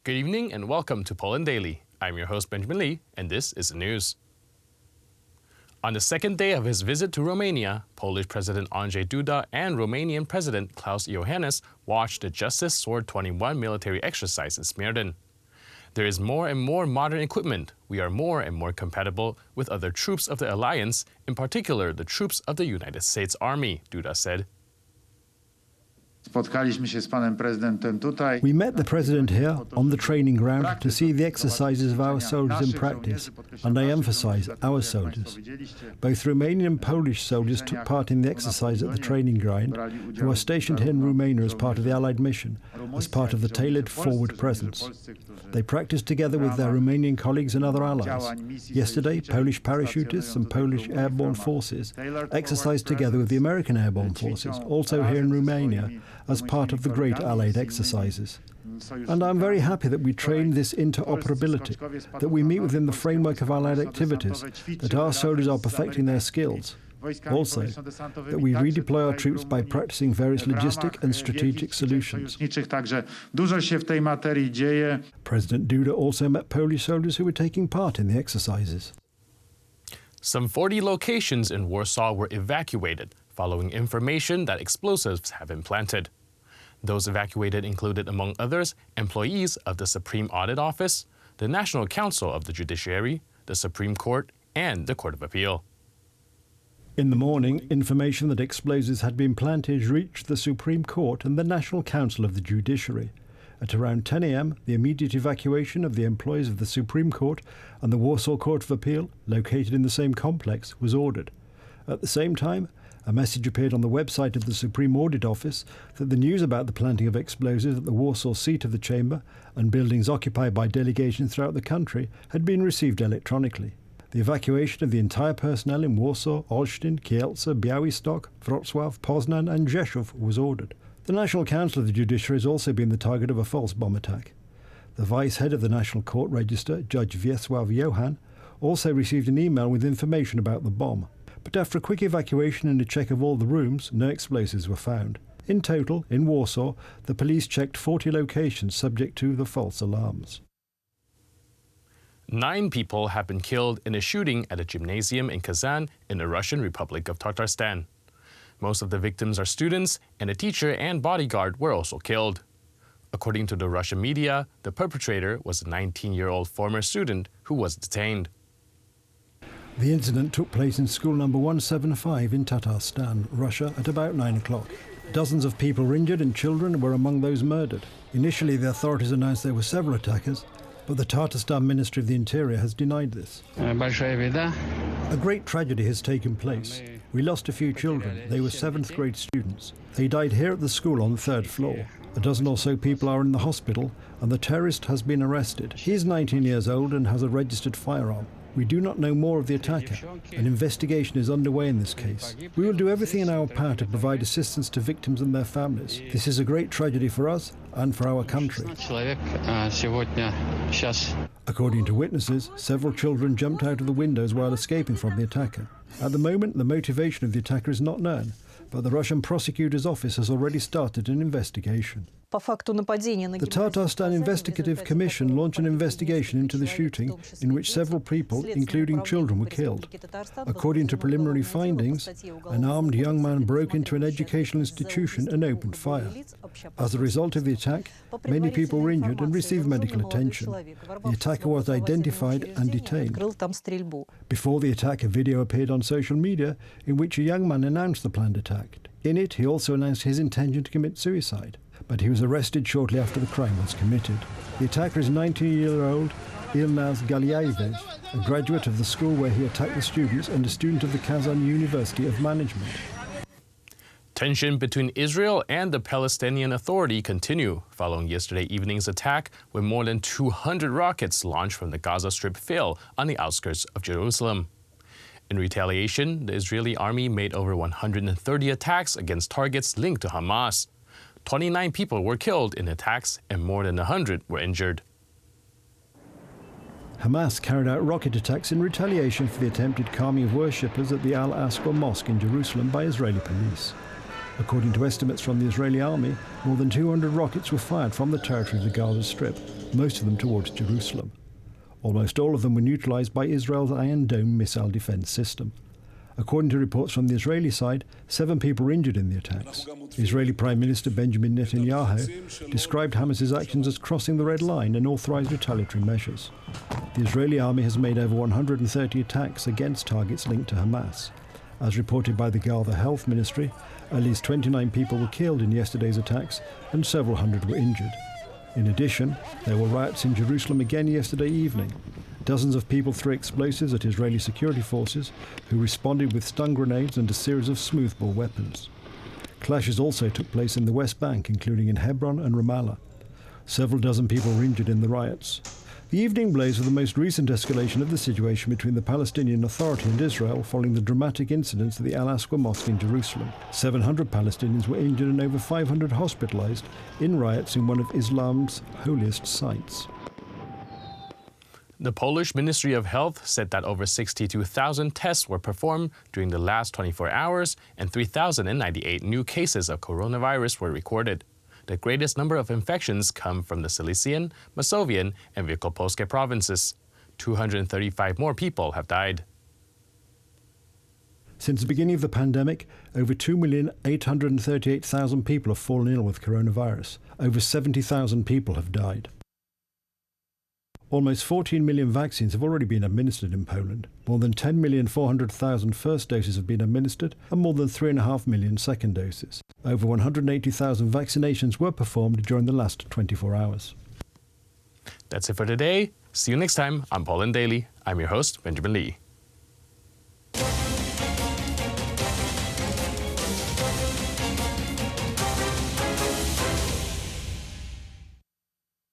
Good evening and welcome to Poland Daily. I'm your host Benjamin Lee, and this is the news. On the second day of his visit to Romania, Polish President Andrzej Duda and Romanian President Klaus Iohannis watched the Justice Sword 21 military exercise in Smerdon. There is more and more modern equipment. We are more and more compatible with other troops of the alliance, in particular the troops of the United States Army, Duda said. We met the President here on the training ground to see the exercises of our soldiers in practice, and I emphasize our soldiers. Both Romanian and Polish soldiers took part in the exercise at the training ground, who are stationed here in Romania as part of the Allied mission, as part of the tailored forward presence. They practiced together with their Romanian colleagues and other allies. Yesterday, Polish parachutists and Polish Airborne Forces exercised together with the American Airborne Forces, also here in Romania, as part of the great Allied exercises. And I'm very happy that we train this interoperability, that we meet within the framework of Allied activities, that our soldiers are perfecting their skills. Also, that we redeploy our troops by practicing various logistic and strategic solutions. President Duda also met Polish soldiers who were taking part in the exercises. Some 40 locations in Warsaw were evacuated following information that explosives have been planted. Those evacuated included, among others, employees of the Supreme Audit Office, the National Council of the Judiciary, the Supreme Court, and the Court of Appeal. In the morning, information that explosives had been planted reached the Supreme Court and the National Council of the Judiciary. At around 10 a.m., the immediate evacuation of the employees of the Supreme Court and the Warsaw Court of Appeal, located in the same complex, was ordered. At the same time, a message appeared on the website of the Supreme Audit Office that the news about the planting of explosives at the Warsaw seat of the Chamber and buildings occupied by delegations throughout the country had been received electronically. The evacuation of the entire personnel in Warsaw, Olsztyn, Kielce, Białystok, Wrocław, Poznan and Rzeszów was ordered. The National Council of the Judiciary has also been the target of a false bomb attack. The vice-head of the National Court Register, Judge Wiesław Johann, also received an email with information about the bomb. But after a quick evacuation and a check of all the rooms, no explosives were found. In total, in Warsaw, the police checked 40 locations subject to the false alarms. 9 people have been killed in a shooting at a gymnasium in Kazan in the Russian Republic of Tatarstan. Most of the victims are students, and a teacher and bodyguard were also killed. According to the Russian media, the perpetrator was a 19-year-old former student who was detained. The incident took place in school number 175 in Tatarstan, Russia, at about 9 o'clock. Dozens of people were injured and children were among those murdered. Initially, the authorities announced there were several attackers, but the Tatarstan Ministry of the Interior has denied this. A great tragedy has taken place. We lost a few children. They were 7th grade students. They died here at the school on the 3rd floor. A dozen or so people are in the hospital, and the terrorist has been arrested. He is 19 years old and has a registered firearm. We do not know more of the attacker. An investigation is underway in this case. We will do everything in our power to provide assistance to victims and their families. This is a great tragedy for us and for our country. According to witnesses, several children jumped out of the windows while escaping from the attacker. At the moment, the motivation of the attacker is not known, but the Russian prosecutor's office has already started an investigation. The Tatarstan Investigative Commission launched an investigation into the shooting in which several people, including children, were killed. According to preliminary findings, an armed young man broke into an educational institution and opened fire. As a result of the attack, many people were injured and received medical attention. The attacker was identified and detained. Before the attack, a video appeared on social media in which a young man announced the planned attack. In it, he also announced his intention to commit suicide, but he was arrested shortly after the crime was committed. The attacker is 19-year-old Ilnaz Galiaevich, a graduate of the school where he attacked the students and a student of the Kazan University of Management. Tension between Israel and the Palestinian Authority continue following yesterday evening's attack when more than 200 rockets launched from the Gaza Strip fell on the outskirts of Jerusalem. In retaliation, the Israeli army made over 130 attacks against targets linked to Hamas. 29 people were killed in attacks and more than 100 were injured. Hamas carried out rocket attacks in retaliation for the attempted calming of worshippers at the Al-Aqsa Mosque in Jerusalem by Israeli police. According to estimates from the Israeli army, more than 200 rockets were fired from the territory of the Gaza Strip, most of them towards Jerusalem. Almost all of them were neutralized by Israel's Iron Dome missile defense system. According to reports from the Israeli side, 7 people were injured in the attacks. Israeli Prime Minister Benjamin Netanyahu described Hamas's actions as crossing the red line and authorized retaliatory measures. The Israeli army has made over 130 attacks against targets linked to Hamas. As reported by the Gaza Health Ministry, at least 29 people were killed in yesterday's attacks and several hundred were injured. In addition, there were riots in Jerusalem again yesterday evening. Dozens of people threw explosives at Israeli security forces, who responded with stun grenades and a series of smoothbore weapons. Clashes also took place in the West Bank, including in Hebron and Ramallah. Several dozen people were injured in the riots. The evening blaze was the most recent escalation of the situation between the Palestinian Authority and Israel following the dramatic incidents at the Al-Aqsa Mosque in Jerusalem. 700 Palestinians were injured and over 500 hospitalized in riots in one of Islam's holiest sites. The Polish Ministry of Health said that over 62,000 tests were performed during the last 24 hours and 3,098 new cases of coronavirus were recorded. The greatest number of infections come from the Silesian, Masovian, and Wielkopolskie provinces. 235 more people have died. Since the beginning of the pandemic, over 2,838,000 people have fallen ill with coronavirus. Over 70,000 people have died. Almost 14 million vaccines have already been administered in Poland. More than 10,400,000 first doses have been administered and more than 3.5 million second doses. Over 180,000 vaccinations were performed during the last 24 hours. That's it for today. See you next time on Poland Daily. I'm your host, Benjamin Lee.